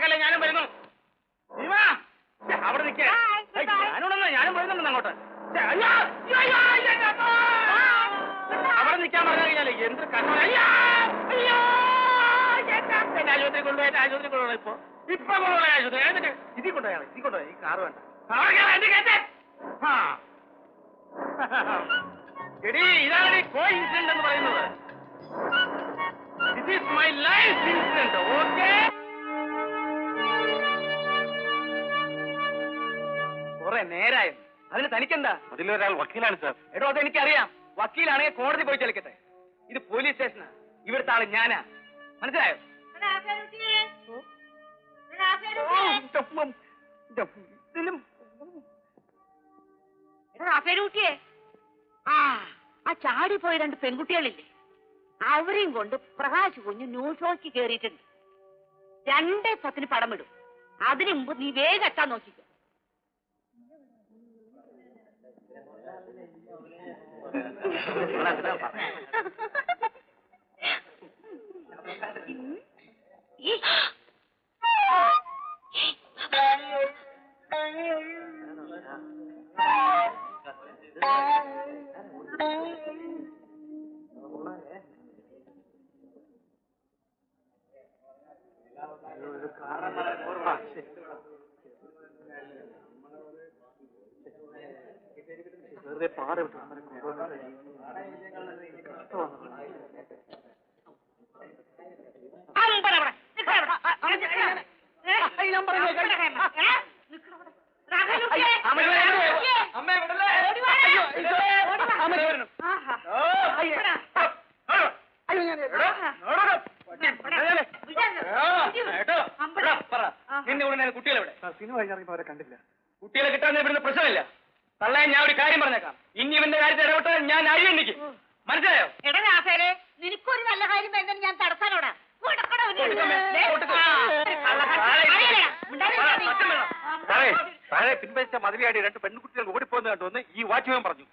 ഉണ്ടാക്കല്ലേ, ഞാനും വരുന്നു. അവിടെ നിൽക്കേ, ഞാനുണ്ടെന്ന്, ഞാനും വരുന്നുണ്ടെന്ന് അങ്ങോട്ട്. അവിടെ നിൽക്കാൻ പറഞ്ഞു കഴിഞ്ഞാലേ എന്ത് കഷ്ടം. ആശുപത്രി കൊണ്ടുപോയിട്ട് ആശുപത്രി കൊണ്ടുപോകണം. ഇപ്പൊ കൊണ്ടുപോകണം ആശുപത്രി. ഇതിൽ കൊണ്ടുപോയാണ്, ഇതിൽ കൊണ്ടുപോയി. ഈ കാറ് വേണ്ട. എടീ, ഇതാണ് കോ ഇൻസിഡന്റ് എന്ന് പറയുന്നത്. This is my life incident. Okay, കുറെ നേരായും അതിന് തനിക്കെന്താ? അതിലൊരാൾ വക്കീലാണ് സാർ. എടോ, അതെനിക്കറിയാം. വക്കീലാണെങ്കിൽ കോടതി പോയി ചലിക്കട്ടെ. ഇത് പോലീസ് സ്റ്റേഷനാ. ഇവിടുത്തെ ആള് ഞാനാ. മനസ്സിലായോ? ആ ചാടിപ്പോയി 2 പെൺകുട്ടികളില്ലേ, അവരെയും കൊണ്ട് പ്രകാശ് കുഞ്ഞ് ന്യൂസ് ഷോയ്ക്ക് കയറിയിട്ടുണ്ട്. 2:10 പടം വിടും. അതിനു മുമ്പ് നീ വേഗം എത്താൻ നോക്കിക്കോ. വെറുതെ പാറ വിട്ടു. കുട്ടികളെ കണ്ടില്ല. കുട്ടികളെ കിട്ടാൻ ഇവിടുന്ന് പ്രശ്നമില്ല. തള്ളയെ ഞാൻ ഒരു കാര്യം പറഞ്ഞേക്കാം. ഇനി ഇവന്റെ കാര്യത്തിൽ ഇടപെട്ടാൽ ഞാൻ അഴിയെണ്ണിക്കും. മനസ്സിലായോ? എടാ, നിനക്കൊരു നല്ല കാര്യം വരുന്നത് ഞാൻ തടസ്സാനോടാ. താഴെ പിൻവലിച്ച മതിലിയാടി 2 പെൺകുട്ടികൾ ഓടിപ്പോന്ന് കണ്ടുവന്ന് ഈ വാച്ച്മാൻ പറഞ്ഞു.